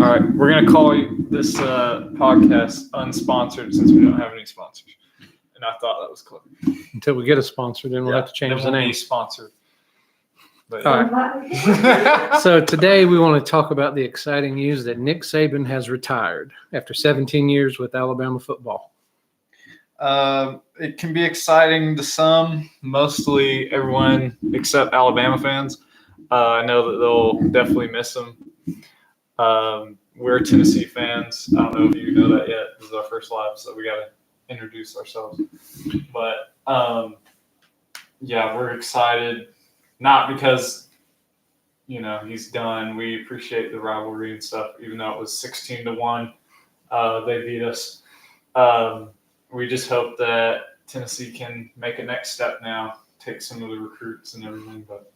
All right, we're gonna call this podcast unsponsored since we don't have any sponsors, and I thought that was clever. Until we get a sponsor, then we'll have to change the name. Sponsored. But, All right. So today we want to talk about the exciting news that Nick Saban has retired after 17 years with Alabama football. It can be exciting to some, mostly everyone except Alabama fans. I know that they'll definitely miss him. We're Tennessee fans. I don't know if you know that yet. This is our first live, so we got to introduce ourselves. But, yeah, we're excited. Not because, he's done. We appreciate the rivalry and stuff, even though it was 16-1. They beat us. We just hope that Tennessee can make a next step now, take some of the recruits and everything. But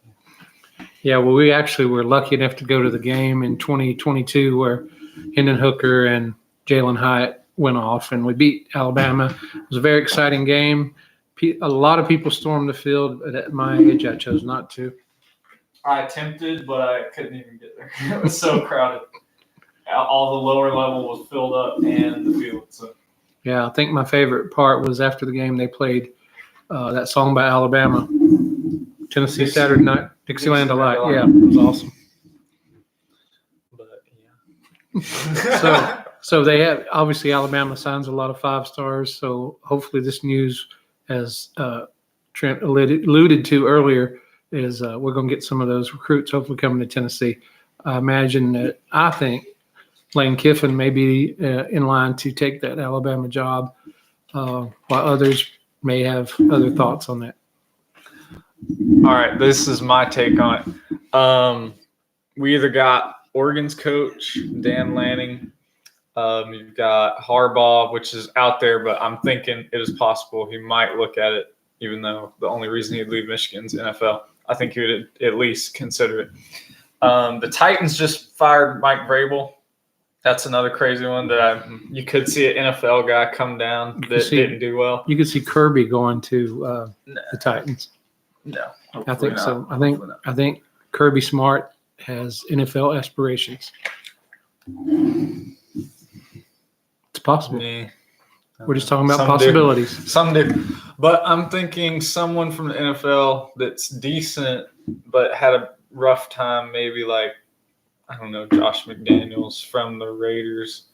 yeah, well, we actually were lucky enough to go to the game in 2022 where Hendon Hooker and Jalen Hyatt went off, and we beat Alabama. It was a very exciting game. A lot of people stormed the field, but at my age, I chose not to. I attempted, but I couldn't even get there. It was so crowded. All the lower level was filled up and the field. So. Yeah, I think my favorite part was after the game they played that song by Alabama, Tennessee Saturday Night, Dixieland Delight. Yeah, it was awesome. But yeah. So they have, obviously Alabama signs a lot of 5-stars. So hopefully this news, as Trent alluded to earlier, is we're going to get some of those recruits hopefully coming to Tennessee. I think Lane Kiffin may be in line to take that Alabama job, while others may have other thoughts on that. All right, this is my take on it. We either got Oregon's coach, Dan Lanning. You've got Harbaugh, which is out there, but I'm thinking it is possible he might look at it, even though the only reason he'd leave Michigan's NFL. I think he would at least consider it. The Titans just fired Mike Vrabel. That's another crazy one that you could see an NFL guy come down that didn't do well. You could see Kirby going to the Titans. No, I think so. I think Kirby Smart has NFL aspirations. It's possible. We're just talking about possibilities. Some do. But I'm thinking someone from the NFL that's decent but had a rough time, maybe like, I don't know, Josh McDaniels from the Raiders.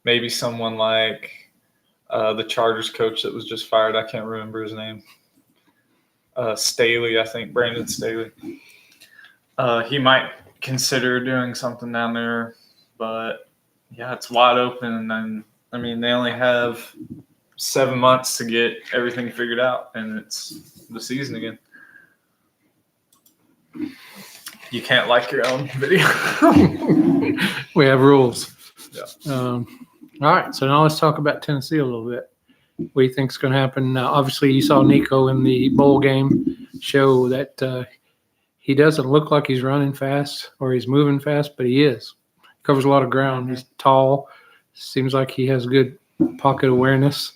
Maybe someone like the Chargers coach that was just fired. I can't remember his name. Staley, I think, Brandon Staley. He might consider doing something down there, but yeah, it's wide open. And they only have 7 months to get everything figured out, and it's the season again. You can't like your own video. We have rules. Yeah. All right, so now let's talk about Tennessee a little bit. What do you think is going to happen? Obviously, you saw Nico in the bowl game show that he doesn't look like he's running fast or he's moving fast, but he is. He covers a lot of ground. He's tall. Seems like he has good pocket awareness.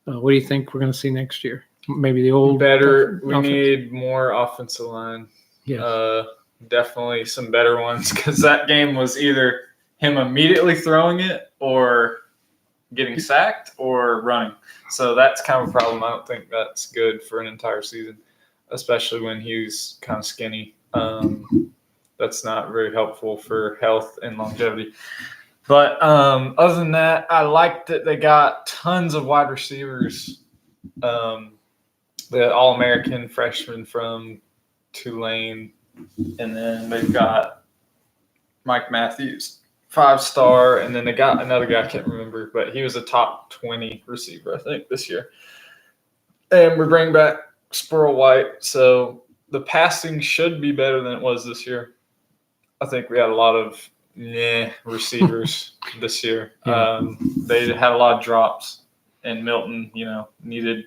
What do you think we're going to see next year? Maybe the old better. We need more offensive line. Yeah. Definitely some better ones, because that game was either him immediately throwing it or getting sacked or running. So that's kind of a problem. I don't think that's good for an entire season, especially when he's kind of skinny. That's not very helpful for health and longevity. But other than that, I like that they got tons of wide receivers. The All-American freshman from Tulane, and then they've got Mike Matthews, 5-star, and then they got another guy I can't remember, but he was a top 20 receiver, I think, this year. And we bring back Sperl White, so the passing should be better than it was this year. I think we had a lot of receivers this year. They had a lot of drops, and Milton, needed,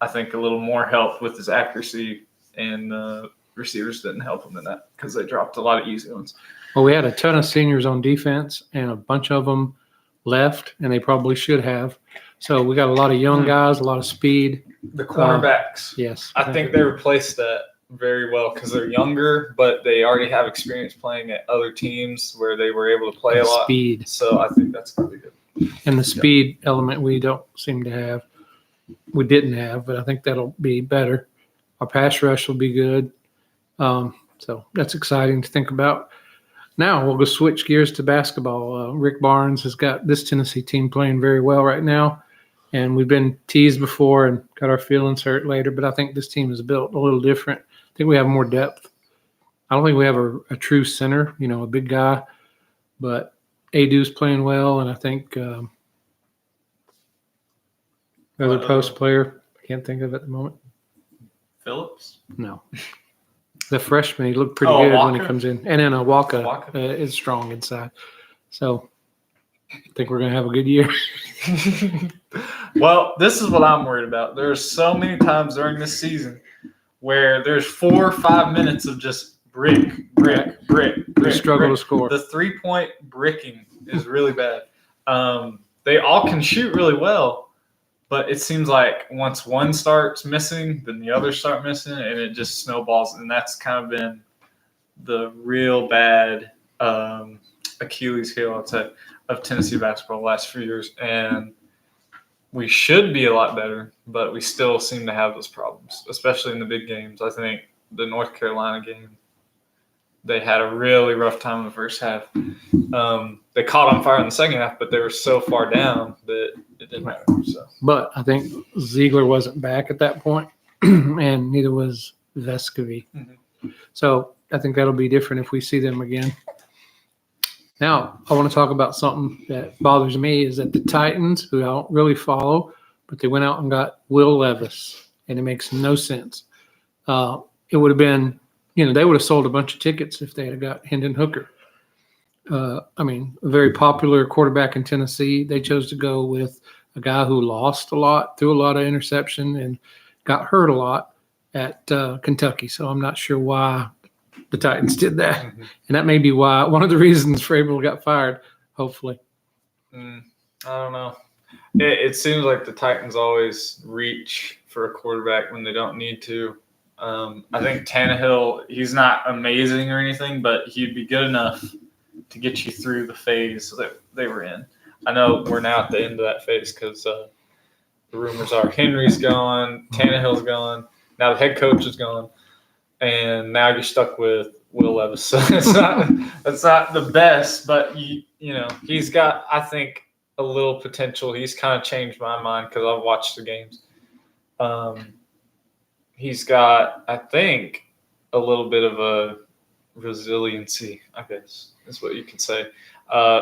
I think, a little more help with his accuracy, and receivers didn't help him in that because they dropped a lot of easy ones. Well, we had a ton of seniors on defense, and a bunch of them left, and they probably should have. So we got a lot of young guys, a lot of speed. The cornerbacks. Yes. I think they replaced that very well because they're younger, but they already have experience playing at other teams where they were able to play a lot. Speed. So I think that's going to be good. And the speed element we don't seem to have. We didn't have, but I think that'll be better. Our pass rush will be good. So that's exciting to think about. Now we'll go switch gears to basketball. Rick Barnes has got this Tennessee team playing very well right now. And we've been teased before and got our feelings hurt later, but I think this team is built a little different. I think we have more depth. I don't think we have a true center, a big guy, but Adu's playing well, and I think other post player, I can't think of it at the moment. Phillips? No. The freshman, he looked pretty good when he comes in. And then Walker is strong inside. So I think we're going to have a good year. Well, this is what I'm worried about. There are so many times during this season where there's 4 or 5 minutes of just brick. We struggle to score. The 3-point bricking is really bad. They all can shoot really well, but it seems like once one starts missing, then the others start missing, and it just snowballs. And that's kind of been the real bad Achilles heel, I'd say, of Tennessee basketball the last few years. And we should be a lot better, but we still seem to have those problems, especially in the big games. I think the North Carolina game, they had a really rough time in the first half. They caught on fire in the second half, but they were so far down that it didn't matter. So. But I think Ziegler wasn't back at that point, and neither was Vescovy. Mm-hmm. So I think that'll be different if we see them again. Now, I want to talk about something that bothers me is that the Titans, who I don't really follow, but they went out and got Will Levis, and it makes no sense. It would have been, they would have sold a bunch of tickets if they had got Hendon Hooker. A very popular quarterback in Tennessee. They chose to go with a guy who lost a lot, threw a lot of interception, and got hurt a lot at Kentucky. So I'm not sure why the Titans did that. Mm-hmm. And that may be one of the reasons Vrabel got fired, hopefully. I don't know. It seems like the Titans always reach for a quarterback when they don't need to. I think Tannehill, he's not amazing or anything, but he'd be good enough to get you through the phase that they were in. I know we're now at the end of that phase because the rumors are Henry's gone, Tannehill's gone, now the head coach is gone, and now you're stuck with Will Levis. So it's not the best, but he's got, I think, a little potential. He's kind of changed my mind because I've watched the games. He's got, I think, a little bit of a resiliency, I guess, is what you could say,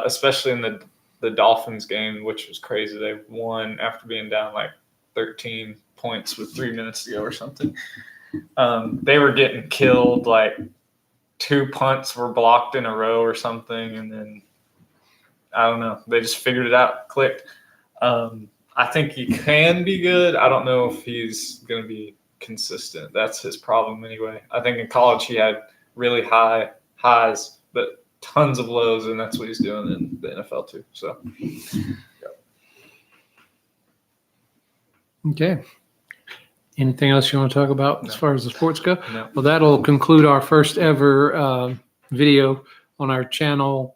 especially in the Dolphins game, which was crazy. They won after being down like 13 points with 3 minutes to go or something. They were getting killed, like 2 punts were blocked in a row or something, and then, I don't know, they just figured it out, clicked. I think he can be good. I don't know if he's going to be consistent. That's his problem anyway. I think in college he had really high highs, but tons of lows, and that's what he's doing in the NFL too. So, yeah. Okay. Anything else you want to talk about as far as the sports go? No. Well, that'll conclude our first ever video on our channel